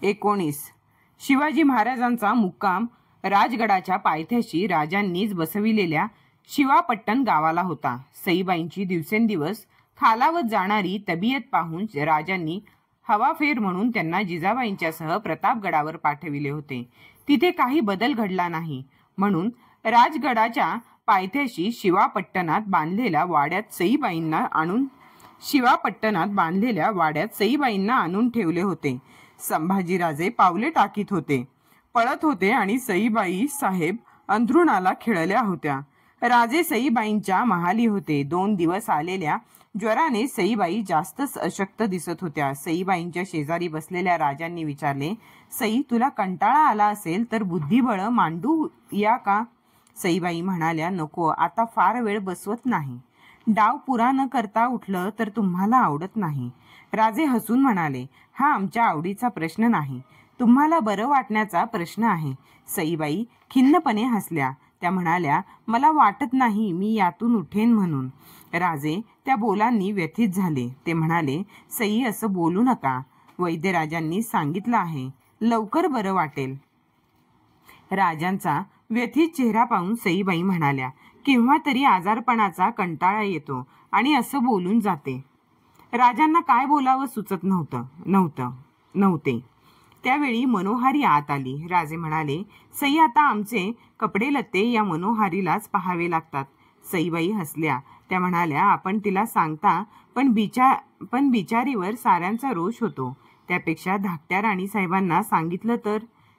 19. शिवाजी महाराजांचा मुक्काम राजगडाच्या पायथ्याशी राजांनीच बसविलेल्या शिवापट्टण गावाला होता. सईबाईंची दिवसेंदिवस खालावत जाणारी तब्येत पाहून राजांनी हवाफेर म्हणून त्यांना जिजाबाईंच्यासह प्रतापगडावर पाठविले होते. तिथे काही बदल घडला नाही म्हणून राजगडाच्या पायथ्याशी शिवापट्टणात बांधलेल्या वाड्यात सईबाईंना आणून ठेवले होते. संभाजीराजे पावले टाकीत होते, पळत होते आणि सईबाई साहेब अंथरुणाला खिळल्या होत्या. राजे सईबाईंच्या महाली होते. 2 दिवस आलेल्या ज्वराने सईबाई जास्तच अशक्त दिसत होत्या. सईबाईंच्या शेजारी बसलेल्या राजांनी विचारले, सई, तुला कंटाळा आला असेल तर बुद्धिबळ मांडू या का? सईबाई म्हणाल्या, नको, आता फार वेळ बसवत नाही. डाव पुरा न करता उठलं तर तुम्हाला आवडत नाही. राजे हसून म्हणाले, हा आमच्या आवडीचा प्रश्न नाही, तुम्हाला बरं वाटण्याचा प्रश्न आहे. सईबाई खिन्नपणे हसल्या. त्या म्हणाल्या, मला वाटत नाही मी यातून उठेन म्हणून. राजे त्या बोलांनी व्यथित झाले. ते म्हणाले, सई, असं बोलू नका. वैद्यराजांनी सांगितलं आहे, लवकर बरं वाटेल. राजांचा व्यथित चेहरा पाहून सईबाई म्हणाल्या, केव्हा तरी आजारपणाचा कंटाळा येतो आणि असं बोलून जाते. राजांना काय बोलावं सुचत नव्हते. त्यावेळी मनोहारी आत आली. राजे म्हणाले, सई, आता आमचे कपडे लत्ते या मनोहारीलाच पाहावे लागतात. सईबाई हसल्या. त्या म्हणाल्या, आपण तिला सांगता पण बिचारीवर साऱ्यांचा रोष होतो. त्यापेक्षा धाकट्या राणीसाहेबांना सांगितलं तर?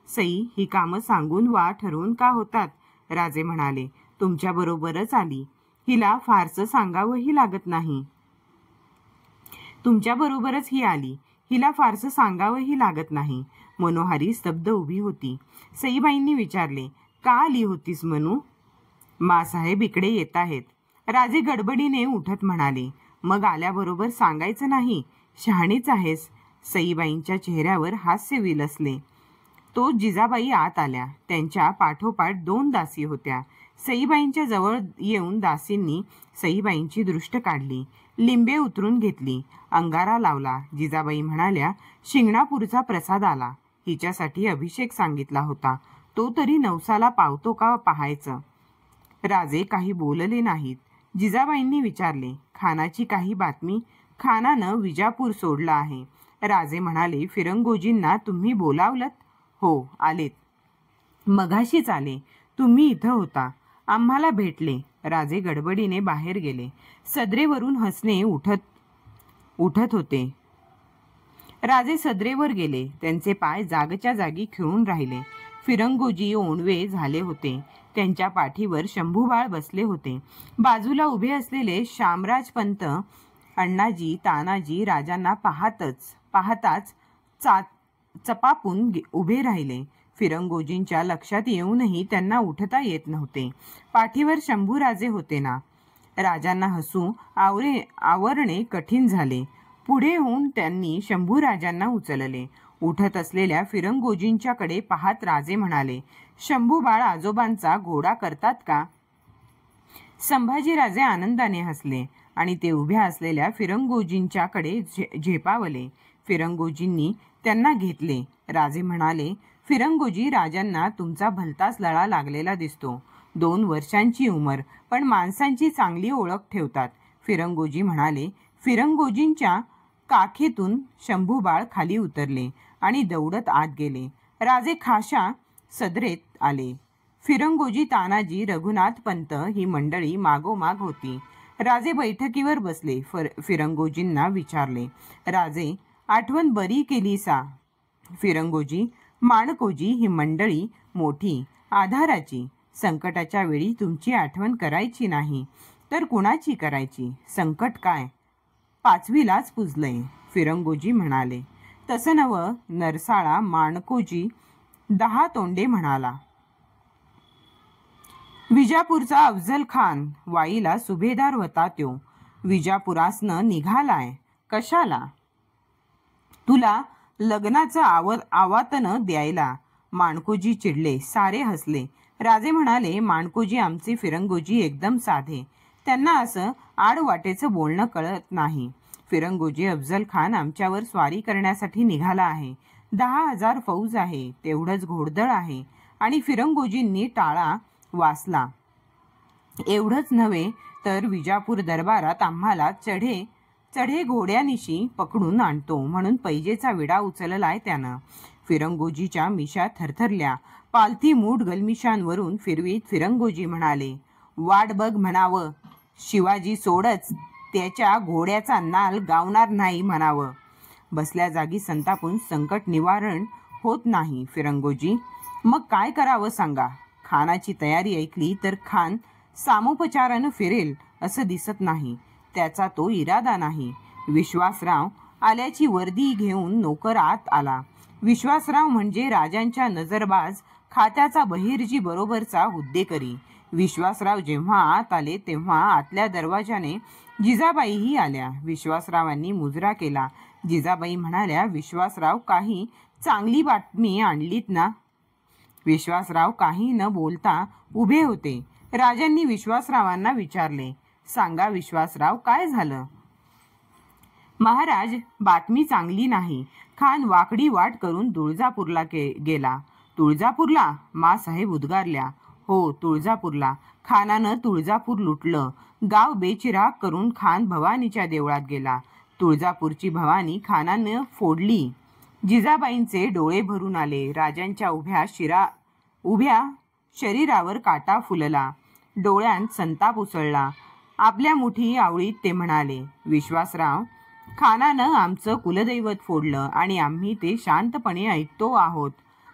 सई, ही कामं सांगून वा ठरवून का होतात? राजे म्हणाले, तुमच्या बरोबरच आली, हिला फारसं सांगावंही लागत नाही. तुमच्याबरोबरच ही आली, हिला फारसं सांगावंही लागत नाही. मनोहारी स्तब्ध उभी होती. सईबाईंनी विचारले, का आली होतीस मनू? मासाहेब इकडे येत आहेत. राजे गडबडीने उठत म्हणाले, मग आल्याबरोबर सांगायचं नाही, शहाणीच आहेस. सईबाईंच्या चेहऱ्यावर हास्य विलसले. तो जिजाबाई आत आल्या. त्यांच्या पाठोपाठ 2 दासी होत्या. सईबाईंच्या जवळ येऊन दासींनी सईबाईंची दृष्ट काढली, लिंबे उतरून घेतली, अंगारा लावला. जिजाबाई म्हणाल्या, शिंगणापूरचा प्रसाद आला, हिच्यासाठी अभिषेक सांगितला होता, तो तरी नवसाला पावतो का पाहायचं. राजे काही बोलले नाहीत. जिजाबाईंनी विचारले, खानाची काही बातमी? खानानं विजापूर सोडलं आहे. राजे म्हणाले, फिरंगोजींना तुम्ही बोलावलत? हो, आलेत. मघाशीच आले. तुम्ही इथं होता, आम्हाला भेटले. राजे गडबडीने बाहेर गेले. सदरेवरून हसणे उठत होते. राजे सदरेवर गेले. त्यांचे पाय जागच्या जागी खिळून राहिले. फिरंगोजी ओणवे झाले होते. त्यांच्या पाठीवर शंभूबाळ बसले होते. बाजूला उभे असलेले शामराजपंत अण्णाजी तानाजी राजांना पाहताच चपापून उभे राहिले. फिरंगोजींच्या लक्षात येऊनही त्यांना उठता येत नव्हते. पाठीवर शंभूराजे होते ना. राजांना हसू आवरणे कठीण झाले. पुढे होऊन त्यांनी शंभूराजांना उचलले. उठत असलेल्या फिरंगोजींच्याकडे पाहत राजे म्हणाले, शंभूबाळ आजोबांचा घोडा करतात का? संभाजीराजे आनंदाने हसले आणि ते उभ्या असलेल्या फिरंगोजींच्याकडे झेपावले. फिरंगोजींनी त्यांना घेतले. राजे म्हणाले, फिरंगोजी राजांना तुमचा भलताच लळा लागलेला दिसतो. 2 वर्षांची उमर, पण माणसांची चांगली ओळख ठेवतात. फिरंगोजी म्हणाले. फिरंगोजींच्या काखेतून शंभूबाळ खाली उतरले आणि दौडत आत गेले. राजे खाशा सदरेत आले. फिरंगोजी तानाजी रघुनाथ पंत ही मंडळी मागोमाग होती. राजे बैठकीवर बसले. फिरंगोजींना विचारले, राजे, आठवण बरी केली सा? फिरंगोजी, माणकोजी, ही मंडळी मोठी आधाराची. संकटाच्या वेळी तुमची आठवण करायची नाही तर कुणाची करायची? संकट काय, 5वीलाच पुजलंय. फिरंगोजी म्हणाले. तसं नव नरसाळा. माणकोजी 10 तोंडे म्हणाला. विजापूरचा अफजल खान वाईला सुभेदार होता. त्यो विजापुरासनं निघालाय. कशाला? तुला लग्नाचं आवातनं द्यायला. माणकोजी चिडले. सारे हसले. राजे म्हणाले, माणकोजी आमचे फिरंगोजी एकदम साधे, त्यांना असं आडवाटेचं बोलणं कळत नाही. फिरंगोजी, अफजल खान आमच्यावर स्वारी करण्यासाठी निघाला आहे. 10,000 फौज आहे, तेवढंच घोडदळ आहे. आणि फिरंगोजींनी टाळा वाचला. एवढंच नव्हे तर विजापूर दरबारात आम्हाला चढे घोड्यानिशी पकडून आणतो म्हणून पैजेचा विडा उचललाय त्यानं. फिरंगोजीच्या मिशा थरथरल्या. पालथी मूठ गलमिशांवरून फिरवीत फिरंगोजी म्हणाले, वाट बघ म्हणावं, शिवाजी सोडच, त्याच्या घोड्याचा नाल गावणार नाही म्हणावं. बसल्या जागी संतापून संकट निवारण होत नाही फिरंगोजी. मग काय करावं सांगा. खानाची तयारी ऐकली तर खान सामोपचारानं फिरेल असं दिसत नाही. त्याचा तो इरादा नाही. विश्वासराव आल्याची वर्दी घेऊन नोकर आत आला. विश्वासराव म्हणजे राजांच्या नजरबाज खात्याचा बहिर्जी बरोबरचा हुद्देकरी. विश्वासराव जेव्हा आत आले तेव्हा आतल्या दरवाजाने जिजाबाईही आल्या. विश्वासरावांनी मुजरा केला. जिजाबाई म्हणाल्या, विश्वासराव, काही चांगली बातमी आणलीत ना? विश्वासराव काही न बोलता उभे होते. राजांनी विश्वासरावांना विचारले, सांगा विश्वासराव, काय झालं? महाराज, बातमी चांगली नाही. खान वाकडी वाट करून तुळजापूरला गेला. तुळजापूरला? मासाहेब उद्गारल्या. हो, तुळजापूरला. खानानं तुळजापूर लुटलं. गाव बेचिराग करून खान भवानीच्या देवळात गेला. तुळजापूरची भवानी खानानं फोडली. जिजाबाईंचे डोळे भरून आले. राजांच्या उभ्या शरीरावर काटा फुलला. डोळ्यांत संताप उसळला. आपल्या मुठी आवळीत ते म्हणाले, विश्वासराव, खानानं आमचं कुलदैवत फोडलं आणि आम्ही ते शांतपणे ऐकतो आहोत.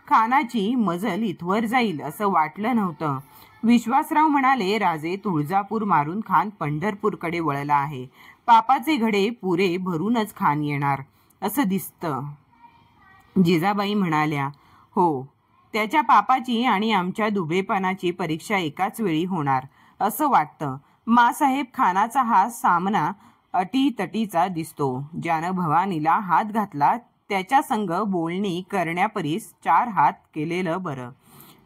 खानाची मजल इथवर जाईल असं वाटलं नव्हतं. विश्वासराव म्हणाले, राजे, तुळजापूर मारून खान पंढरपूरकडे वळला आहे. पापाचे घडे पुरे भरूनच खान येणार असं दिसतं. जिजाबाई म्हणाल्या, हो, त्याच्या पापाची आणि आमच्या दुबळेपणाची परीक्षा एकाच वेळी होणार असं वाटतं. मासाहेब, खानाचा हा सामना अटीतटीचा दिसतो. ज्यानं भवानीला हात घातला त्याच्या संग बोलणी करण्यापरीस 4 हात केलेलं बरं.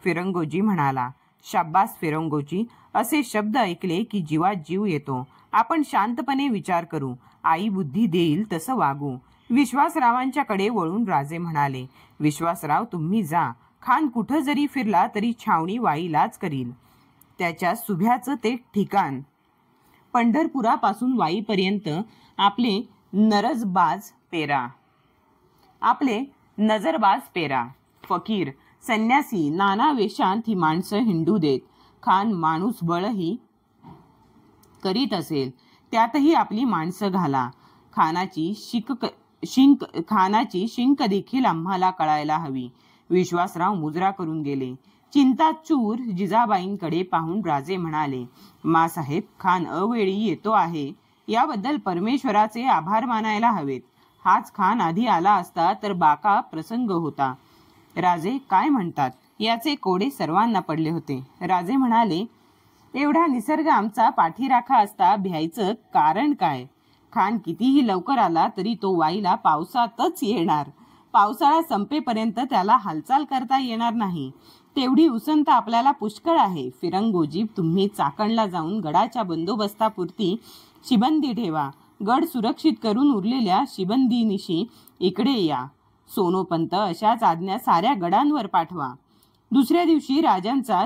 फिरंगोजी म्हणाला, शाब्बास फिरंगोजी, असे शब्द ऐकले की जीवात जीव येतो. आपण शांतपणे विचार करू. आई बुद्धी देईल तसं वागू. विश्वासरावांच्याकडे वळून राजे म्हणाले, विश्वासराव, तुम्ही जा. खान कुठं जरी फिरला तरी छावणी वाईलाच करील. त्याच्या सुभ्याचं ते ठिकाण पंढरपुरापासून वाईपर्यंत आपले नजरबाज पेरा. फकीर, संन्यासी, नाना वेशांत ही माणसं हिंडू देत. खान माणूस बळही करीत असेल, त्यातही आपली माणसं घाला. खानाची शिंक देखील आम्हाला कळायला हवी. विश्वासराव मुजरा करून गेले. चिंताचूर जिजाबाईंकडे पाहून राजे म्हणाले, मासाहेब, खान अवेळी येतो आहे याबद्दल परमेश्वराचे आभार मानायला हवेत. हाच खान आधी आला असता तर बाका प्रसंग होता. राजे काय म्हणतात याचे कोडे सर्वांना पडले होते. राजे म्हणाले, एवढा निसर्ग आमचा पाठीराखा असता भ्यायचं कारण काय? खान कितीही लवकर आला तरी तो वाईला पावसातच येणार. पावसाळा संपेपर्यंत त्याला हालचाल करता येणार नाही. तेवढी उसंत आपल्याला पुष्कळ आहे. फिरंगोजी, तुम्ही चाकणला जाऊन गडाच्या बंदोबस्तापुरती शिबंदी ठेवा. गड सुरक्षित करून उरलेल्या शिबंदीनिशी इकडे या. सोनोपंत अशाच आज्ञा साऱ्या गडांवर पाठवा. दुसऱ्या दिवशी राजांचा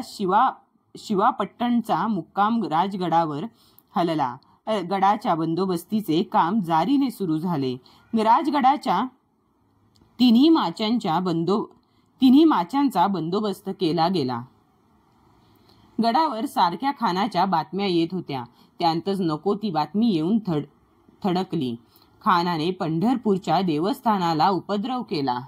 शिवापट्टणचा मुक्काम राजगडावर हलला. गडाच्या बंदोबस्तीचे काम जारीने सुरू झाले. राजगडाच्या तिन्ही माचांचा बंदोबस्त केला गेला. गडावर सारख्या खानाच्या बातम्या येत होत्या. त्यातच नको ती बातमी येऊन थडकली. खानाने पंढरपूरच्या देवस्थानाला उपद्रव केला.